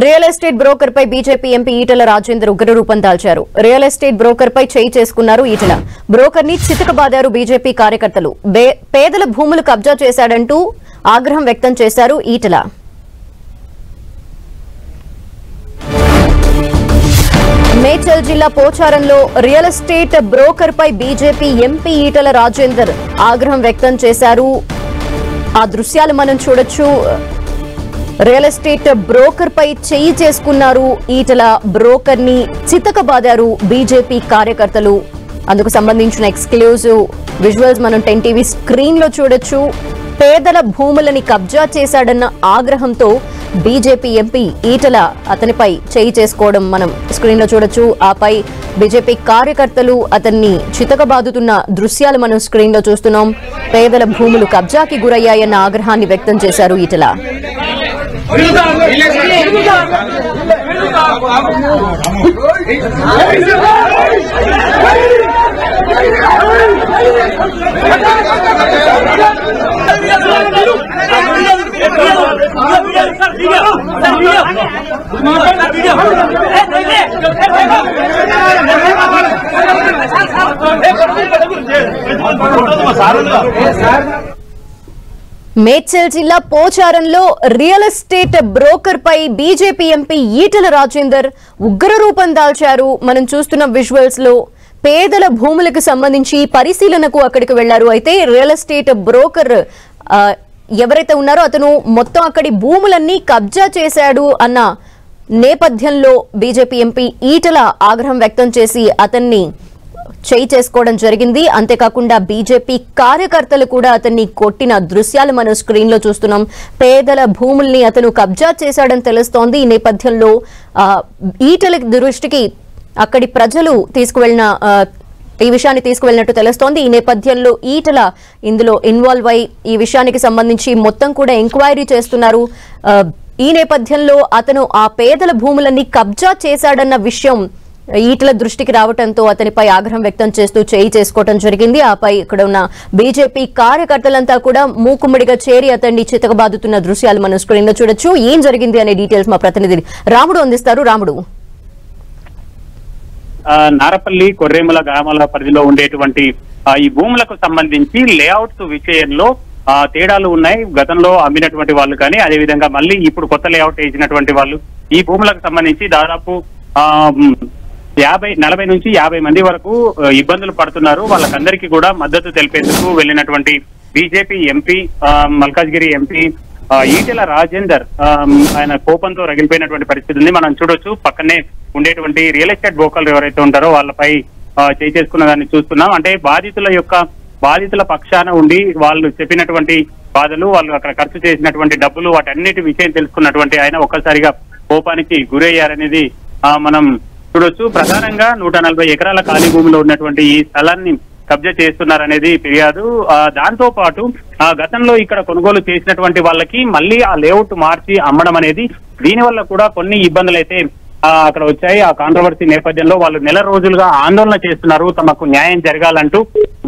Real estate broker పై BJP MP Etela Rajender ఉగ్ర రూపం దాల్చారు. Real estate broker పై చేయి చేసుకున్నారు ఈటెల. బ్రోకర్ ని చితకబాదారు బీజేపీ కార్యకర్తలు. పేదల భూములు కబ్జా చేశాడంటూ ఆగ్రహం వ్యక్తం చేశారు ఈటెల. మేడ్చల్ జిల్లా పోచారంలో రియల్ ఎస్టేట్ బ్రోకర్ పై బీజేపీ ఎంపీ ఈటెల రాజేందర్ ఆగ్రహం వ్యక్తం చేశారు. ఆ దృశ్యాలు మనం చూడొచ్చు. రియల్ ఎస్టేట్ బ్రోకర్ పై చేయి చేసుకున్నారు ఈటెల. బ్రోకర్ ని చితకబాదారు బీజేపీ కార్యకర్తలు. అందుకు సంబంధించిన ఎక్స్క్లూజివ్ విజువల్స్ మనం 10 టీవీ స్క్రీన్ లో చూడొచ్చు. పేదల భూములని కబ్జా చేశాడన్న ఆగ్రహంతో బీజేపీ ఎంపీ ఈటెల అతనిపై చేయి చేసుకోవడం మనం స్క్రీన్ లో చూడొచ్చు. ఆపై బీజేపీ కార్యకర్తలు అతన్ని చితకబాదుతున్న దృశ్యాలు మనం స్క్రీన్ లో చూస్తున్నాం. పేదల భూములు కబ్జాకి గురయ్యాయన్న ఆగ్రహాన్ని వ్యక్తం చేశారు ఈటెల. మేడ్చల్ జిల్లా పోచారంలో రియల్ ఎస్టేట్ బ్రోకర్ పై బీజేపీ ఎంపీ ఈటెల రాజేందర్ ఉగ్ర రూపం దాల్చారు. మనం చూస్తున్న విజువల్స్ లో పేదల భూములకు సంబంధించి పరిశీలనకు అక్కడికి వెళ్లారు. అయితే రియల్ ఎస్టేట్ బ్రోకర్ ఎవరైతే ఉన్నారో అతను మొత్తం అక్కడి భూములన్నీ కబ్జా చేశాడు అన్న నేపథ్యంలో బీజేపీ ఎంపీ ఈటెల ఆగ్రహం వ్యక్తం చేసి అతన్ని చేయి చేసుకోవడం జరిగింది. అంతేకాకుండా బీజేపీ కార్యకర్తలు కూడా అతన్ని కొట్టిన దృశ్యాలు మనం స్క్రీన్ లో చూస్తున్నాం. పేదల భూముల్ని అతను కబ్జా చేశాడని తెలుస్తోంది. ఈ నేపథ్యంలో ఈటెల దృష్టికి అక్కడి ప్రజలు ఈ విషయాన్ని తీసుకువెళ్ళినట్టు తెలుస్తోంది. ఈ నేపథ్యంలో ఈటెల ఇందులో ఇన్వాల్వ్ అయి ఈ విషయానికి సంబంధించి మొత్తం కూడా ఎంక్వైరీ చేస్తున్నారు. ఈ నేపథ్యంలో అతను ఆ పేదల భూములన్నీ కబ్జా చేశాడన్న విషయం ఈటెల దృష్టికి రావడంతో అతనిపై ఆగ్రహం వ్యక్తం చేస్తూ చేయి చేసుకోవడం జరిగింది. ఆపై ఇక్కడ ఉన్న బీజేపీ కార్యకర్తలంతా కూడా మూకుమ్మడిగా చేరి అతన్ని చితకబాదుతున్న దృశ్యాలు మనం స్క్రీన్ లో చూడొచ్చు. ఏం జరిగింది అనే డీటెయిల్స్ మా ప్రతినిధి రాముడు అందిస్తారు. రాముడు, నారపల్లి కొర్రేముల గ్రామాల పరిధిలో ఉండేటువంటి ఈ భూములకు సంబంధించి లేఅవుట్స్ విషయంలో తేడాలు ఉన్నాయి. గతంలో అమ్మినటువంటి వాళ్ళు కానీ అదేవిధంగా మళ్ళీ ఇప్పుడు కొత్త లేఅవుట్ వేసినటువంటి వాళ్ళు ఈ భూములకు సంబంధించి దాదాపు 40 నుంచి 50 మంది వరకు ఇబ్బందులు పడుతున్నారు. వాళ్ళకందరికీ కూడా మద్దతు తెలిపేందుకు వెళ్ళినటువంటి BJP MP Malkajgiri MP Etela Rajender ఆయన కోపంతో రగిలిపోయినటువంటి పరిస్థితి ఉంది. మనం చూడొచ్చు. పక్కనే ఉండేటువంటి రియల్ ఎస్టేట్ బ్రోకర్లు ఎవరైతే ఉంటారో వాళ్ళపై చేయి చేసుకున్న దాన్ని చూస్తున్నాం. అంటే బాధితుల పక్షాన ఉండి వాళ్ళు చెప్పినటువంటి బాధలు, వాళ్ళు అక్కడ ఖర్చు చేసినటువంటి డబ్బులు, వాటన్నిటి విషయం తెలుసుకున్నటువంటి ఆయన ఒక్కసారిగా కోపానికి గురయ్యారనేది మనం చూడొచ్చు. ప్రధానంగా 140 ఎకరాల ఖాళీ భూమిలో ఉన్నటువంటి ఈ స్థలాన్ని కబ్జా చేస్తున్నారనేది ఫిర్యాదు. దాంతో పాటు గతంలో ఇక్కడ కొనుగోలు చేసినటువంటి వాళ్ళకి మళ్ళీ ఆ లేఅవుట్ మార్చి అమ్మడం అనేది, దీనివల్ల కూడా కొన్ని ఇబ్బందులు అయితే అక్కడ వచ్చాయి. ఆ కాంట్రవర్సీ నేపథ్యంలో వాళ్ళు నెల రోజులుగా ఆందోళన చేస్తున్నారు. తమకు న్యాయం జరగాలంటూ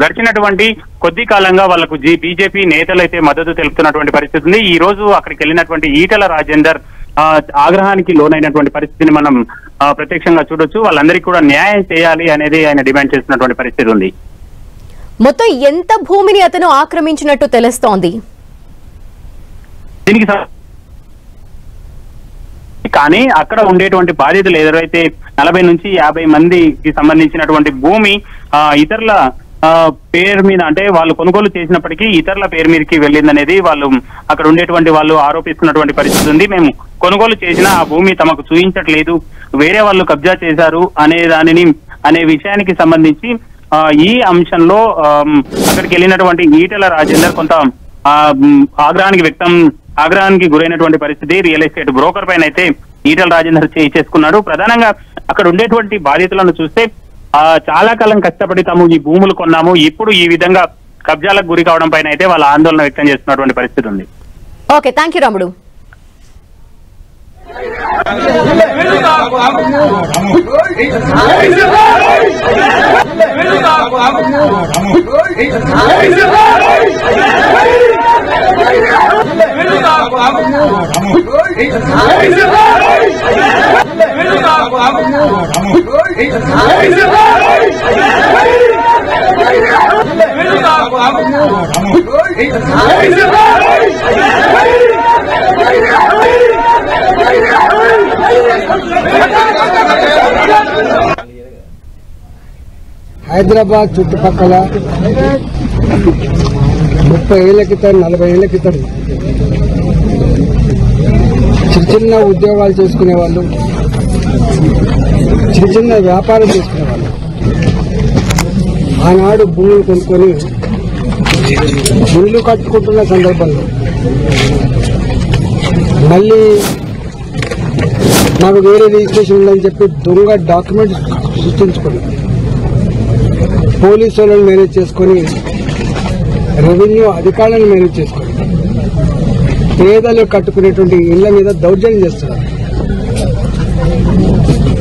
గడిచినటువంటి కొద్ది కాలంగా వాళ్లకు బీజేపీ నేతలు అయితే మద్దతు తెలుపుతున్నటువంటి పరిస్థితి ఉంది. ఈ రోజు అక్కడికి వెళ్ళినటువంటి ఈటెల రాజేందర్ ఆగ్రహానికి లోనైనటువంటి పరిస్థితిని మనం ప్రత్యక్షంగా చూడొచ్చు. వాళ్ళందరికీ కూడా న్యాయం చేయాలి అనేది ఆయన డిమాండ్ చేస్తున్నటువంటి పరిస్థితి ఉంది. మొత్తం ఎంత భూమిని అతను ఆక్రమించినట్టు తెలుస్తోంది? దీనికి కానీ అక్కడ ఉండేటువంటి బాధితులు ఎవరైతే 40 నుంచి 50 మందికి సంబంధించినటువంటి భూమి ఇతరుల పేరు మీద, అంటే వాళ్ళు కొనుగోలు చేసినప్పటికీ ఇతరుల పేరు మీదకి వెళ్ళిందనేది వాళ్ళు అక్కడ ఉండేటువంటి వాళ్ళు ఆరోపిస్తున్నటువంటి పరిస్థితి ఉంది. మేము కొనుగోలు చేసిన ఆ భూమి తమకు చూపించట్లేదు, వేరే వాళ్ళు కబ్జా చేశారు అనే విషయానికి సంబంధించి ఈ అంశంలో అక్కడికి వెళ్ళినటువంటి ఈటెల రాజేందర్ కొంత ఆగ్రహానికి గురైనటువంటి పరిస్థితి. రియల్ ఎస్టేట్ బ్రోకర్ పైన అయితే ఈటెల రాజేందర్ చేయి చేసుకున్నాడు. ప్రధానంగా అక్కడ ఉండేటువంటి బాధితులను చూస్తే చాలా కాలం కష్టపడి తాము ఈ భూములు కొన్నాము, ఇప్పుడు ఈ విధంగా కబ్జాలకు గురి కావడం పైన అయితే వాళ్ళ ఆందోళన వ్యక్తం చేస్తున్నటువంటి పరిస్థితి ఉంది. ఓకే, థ్యాంక్ యూ రాముడు. Hey! హైదరాబాద్ చుట్టుపక్కల 30 ఏళ్ల క్రితం 40 ఏళ్ల క్రితం చిన్న ఉద్యోగాలు చేసుకునే వాళ్ళు, చిన్న వ్యాపారం చేసుకునే వాళ్ళు ఆనాడు భూములు కొనుక్కొని ఇల్లు కట్టుకుంటున్న సందర్భంలో మళ్ళీ మాకు వేరే రిజిస్ట్రేషన్ ఉందని చెప్పి దొంగ డాక్యుమెంట్స్ సృష్టించుకుని పోలీసు వాళ్ళని మేనేజ్ చేసుకుని రెవెన్యూ అధికారులను మేనేజ్ చేసుకుని పేదలు కట్టుకునేటువంటి ఇళ్ల మీద దౌర్జన్యం చేస్తున్నారు.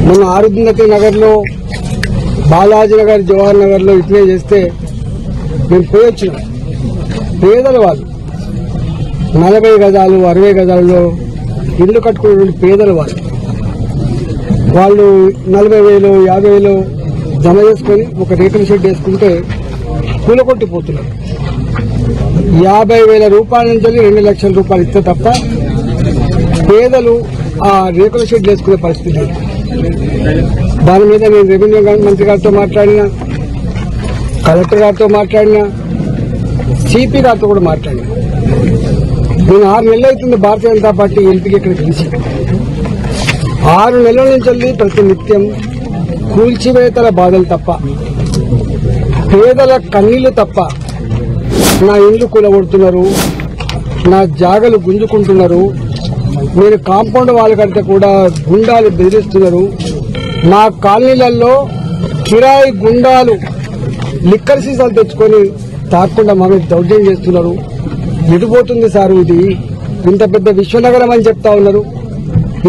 మొన్న ఆరుంధతి నగర్లో, బాలాజీ నగర్, జవహర్ నగర్లో ఇట్లే చేస్తే మేము పోయి వచ్చినాం. పేదలు వాళ్ళు 40 గజాలు 60 గజాలలో ఇల్లు కట్టుకునేటువంటి పేదలు వాళ్ళు 40,000 50,000 జమ చేసుకుని ఒక రేకుల షెడ్ వేసుకుంటే కూలకొట్టిపోతున్నారు. 50,000 రూపాయల నుంచి 2 లక్షల రూపాయలు ఇస్తే తప్ప పేదలు ఆ రేకుల షెడ్ వేసుకునే పరిస్థితి లేదు. దాని మీద నేను రెవెన్యూ మంత్రి గారితో మాట్లాడినా, కలెక్టర్ గారితో మాట్లాడినా, సిపి గారితో కూడా మాట్లాడినా. నేను 6 నెలలు అవుతుంది భారతీయ జనతా పార్టీ ఎంపీకి ఇక్కడ గెలిచి. 6 నెలల నుంచి ప్రతి నిత్యం కూల్చివేతల బాధలు తప్ప, పేదల కన్నీళ్లు తప్ప, నా ఇల్లు కూలగొడుతున్నారు, నా జాగలు గుంజుకుంటున్నారు, నేను కాంపౌండ్ వాళ్ళు కడితే కూడా గుండాలు బెదిరిస్తున్నారు, మా కాలనీలలో కిరాయి గుండాలు లిక్కర్ సీసాలు తెచ్చుకొని తాకుండా మా మీద దౌర్జన్యం చేస్తున్నారు. ఎటుపోతుంది సార్ ఇది? ఇంత పెద్ద విశ్వనగరం అని చెప్తా ఉన్నారు,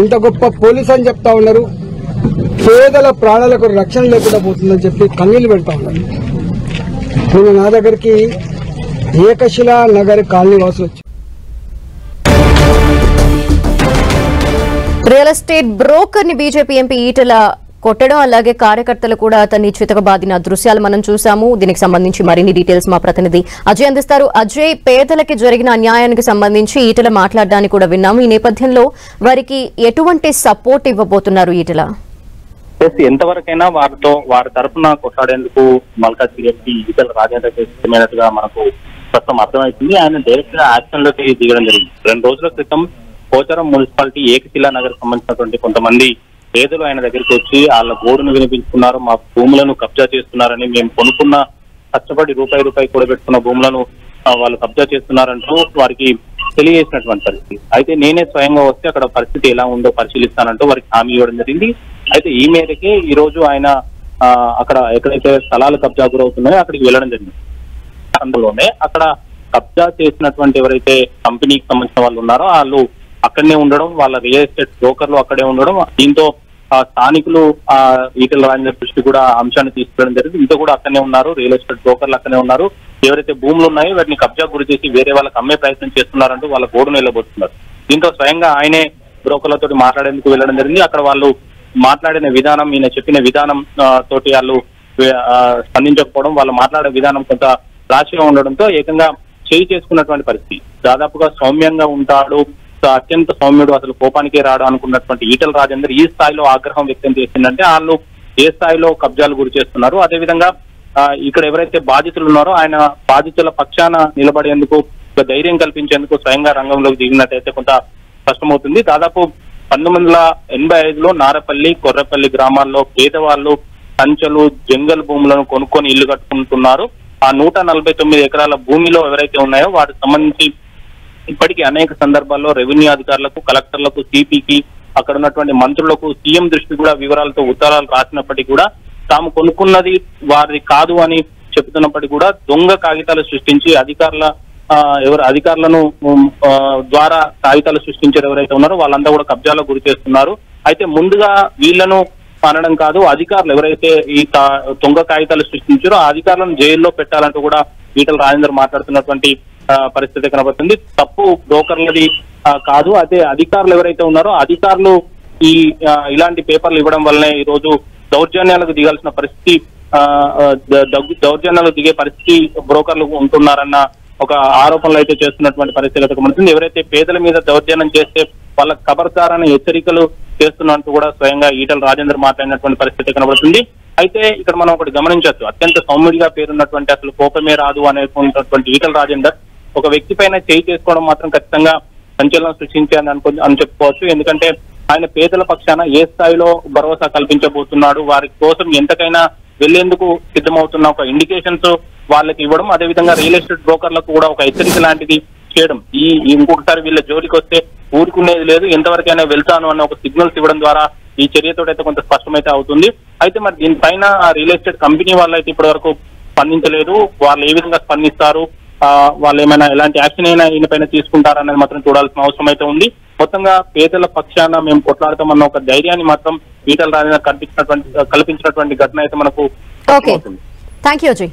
ఇంత గొప్ప పోలీస్ అని చెప్తా ఉన్నారు, పేదల ప్రాణాలకు రక్షణ లేకుండా పోతుందని చెప్పి కన్నీళ్లు పెడతా ఉన్నారు. నేను నా దగ్గరికి ఏకశిలా నగర్ కాలనీ వాసులు వచ్చి రియల్ ఎస్టేట్ బ్రోకర్ ని బీజేపీ ఎంపీ ఈటెల కొట్టడం, అలాగే కార్యకర్తలు కూడా అతన్ని చితకబాదిన దృశ్యాలు మనం చూసాము. దీనికి సంబంధించి మరిన్ని డీటెయిల్స్ మా ప్రతినిధి అజయ్ అందిస్తారు. అజయ్, పేదలకి జరిగిన అన్యాయానికి సంబంధించి ఈటెల మాట్లాడడాన్ని కూడా విన్నాము. ఈ నేపథ్యంలో వారికి ఎటువంటి సపోర్ట్ ఇవ్వబోతున్నారు ఈటెల? ఎంతవరకైనా వారి తరఫున కొట్లాడేందుకు మల్కాజ్గిరి ఎంపీ ఈటెల రాజేందర్ సిద్ధమైనట్టుగా మనకు ప్రస్తుతం అర్థమవుతుంది. ఆయన డైరెక్ట్ గా యాక్షన్ లోకి దిగడం జరిగింది. 2 రోజుల క్రితం పోచారం మున్సిపాలిటీ ఏకశిలా నగర్ సంబంధించినటువంటి కొంతమంది పేదలు ఆయన దగ్గరికి వచ్చి వాళ్ళ గోడును వినిపించుకున్నారు. మా భూములను కబ్జా చేస్తున్నారని, మేము కొనుక్కున్న కష్టపడి రూపాయి కూడబెట్టుకున్న భూములను వాళ్ళు కబ్జా చేస్తున్నారంటూ వారికి తెలియజేసినటువంటి పరిస్థితి. అయితే నేనే స్వయంగా వస్తే అక్కడ పరిస్థితి ఎలా ఉందో పరిశీలిస్తానంటూ వారికి హామీ ఇవ్వడం జరిగింది. అయితే ఈ మేరకే ఈ రోజు ఆయన అక్కడ ఎక్కడైతే స్థలాలు కబ్జా గురవుతున్నాయో అక్కడికి వెళ్ళడం జరిగింది. అందులోనే అక్కడ కబ్జా చేసినటువంటి ఎవరైతే కంపెనీకి సంబంధించిన వాళ్ళు ఉన్నారో వాళ్ళు అక్కడనే ఉండడం, వాళ్ళ రియల్ ఎస్టేట్ బ్రోకర్లు అక్కడే ఉండడం, దీంతో స్థానికులు ఈటెల రాజేందర్ దృష్టి కూడా అంశాన్ని తీసుకురావడం జరిగింది. ఇంత కూడా అక్కడనే ఉన్నారు, రియల్ ఎస్టేట్ బ్రోకర్లు అక్కడనే ఉన్నారు. ఎవరైతే భూములు ఉన్నాయో వాటిని కబ్జా గురి చేసి వేరే వాళ్ళకి అమ్మే ప్రయత్నం చేస్తున్నారంటూ వాళ్ళ గోడును వెళ్ళబోతున్నారు. దీంతో స్వయంగా ఆయనే బ్రోకర్లతో మాట్లాడేందుకు వెళ్ళడం జరిగింది. అక్కడ వాళ్ళు మాట్లాడిన విధానం, ఈయన చెప్పిన విధానం తోటి వాళ్ళు స్పందించకపోవడం, వాళ్ళు మాట్లాడే విధానం కొంత రాశిగా ఉండడంతో ఏకంగా చేయి చేసుకున్నటువంటి పరిస్థితి. దాదాపుగా సౌమ్యంగా ఉంటాడు, అత్యంత సౌమ్యుడు, అసలు కోపానికే రాడు అనుకున్నటువంటి ఈటెల రాజేందర్ ఈ స్థాయిలో ఆగ్రహం వ్యక్తం చేసిందంటే వాళ్ళు ఏ స్థాయిలో కబ్జాలు గురి చేస్తున్నారు. అదేవిధంగా ఇక్కడ ఎవరైతే బాధితులు ఉన్నారో ఆయన బాధితుల పక్షాన నిలబడేందుకు, ధైర్యం కల్పించేందుకు స్వయంగా రంగంలోకి దిగినట్టయితే కొంత కష్టమవుతుంది. దాదాపు 1985లో నారపల్లి, కొర్రపల్లి గ్రామాల్లో పేదవాళ్ళు సంచలు, జంగల్ భూములను కొనుక్కొని ఇల్లు కట్టుకుంటున్నారు. ఆ 149 ఎకరాల భూమిలో ఎవరైతే ఉన్నాయో వాటికి సంబంధించి ఇప్పటికీ అనేక సందర్భాల్లో రెవెన్యూ అధికారులకు, కలెక్టర్లకు, సిపికి, అక్కడ ఉన్నటువంటి మంత్రులకు సీఎం దృష్టి కూడా వివరాలతో ఉత్తరాలు రాసినప్పటికీ కూడా తాము కొనుక్కున్నది వారిది కాదు అని చెబుతున్నప్పటికీ కూడా దొంగ కాగితాలు సృష్టించి అధికారులను ద్వారా కాగితాలు సృష్టించారు ఎవరైతే ఉన్నారో వాళ్ళంతా కూడా కబ్జాలకు గురి చేస్తున్నారు. అయితే ముందుగా వీళ్లను అనడం కాదు, అధికారులు ఎవరైతే ఈ దొంగ కాగితాలు సృష్టించారో ఆ అధికారులను జైల్లో పెట్టాలంటూ కూడా ఈటెల రాజేందర్ మాట్లాడుతున్నటువంటి పరిస్థితి కనబడుతుంది. తప్పు బ్రోకర్లది కాదు, అదే అధికారులు ఎవరైతే ఉన్నారో అధికారులు ఇలాంటి పేపర్లు ఇవ్వడం వల్లనే ఈ రోజు దౌర్జన్యాలకు దిగాల్సిన పరిస్థితి, దౌర్జన్యాలకు దిగే పరిస్థితి బ్రోకర్లు ఉంటున్నారన్న ఒక ఆరోపణలు అయితే చేస్తున్నటువంటి పరిస్థితి కనబడుతుంది. ఎవరైతే పేదల మీద దౌర్జన్యం చేస్తే వాళ్ళ ఖబర్దారని హెచ్చరికలు చేస్తున్నట్టు కూడా స్వయంగా ఈటల రాజేందర్ మాట్లాడినటువంటి పరిస్థితి కనబడుతుంది. అయితే ఇక్కడ మనం ఒకటి గమనించవచ్చు, అత్యంత సౌమ్యుడిగా పేరున్నటువంటి అసలు కోపమే రాదు అనేటువంటి ఈటల రాజేందర్ ఒక వ్యక్తి పైన చేయి చేసుకోవడం మాత్రం ఖచ్చితంగా సంచలనం సృష్టించాలని అని చెప్పుకోవచ్చు. ఎందుకంటే ఆయన పేదల పక్షాన ఏ స్థాయిలో భరోసా కల్పించబోతున్నాడు, వారి కోసం ఎంతకైనా వెళ్లేందుకు సిద్ధమవుతున్న ఒక ఇండికేషన్స్ వాళ్ళకి ఇవ్వడం, అదేవిధంగా రియల్ ఎస్టేట్ బ్రోకర్లకు కూడా ఒక హెచ్చరిక లాంటిది చేయడం, ఇంకొకసారి వీళ్ళ జోలికి వస్తే ఊరుకునేది లేదు, ఎంతవరకైనా వెళ్తాను అన్న ఒక సిగ్నల్స్ ఇవ్వడం ద్వారా ఈ చర్యతో అయితే కొంత స్పష్టమైతే అవుతుంది. అయితే మరి దీనిపైన రియల్ ఎస్టేట్ కంపెనీ వాళ్ళు అయితే ఇప్పటి వరకు స్పందించలేదు. వాళ్ళు ఏ విధంగా స్పందిస్తారు, వాళ్ళు ఏమైనా ఎలాంటి యాక్షన్ అయినా ఈయనపైన తీసుకుంటారనేది మాత్రం చూడాల్సిన అవసరం అయితే ఉంది. మొత్తంగా పేదల పక్షాన మేము కొట్లాడతామన్న ఒక ధైర్యాన్ని మాత్రం ఈటల రాజేందర్ కల్పించినటువంటి ఘటన అయితే మనకు అవుతుంది. Thank you Ajay.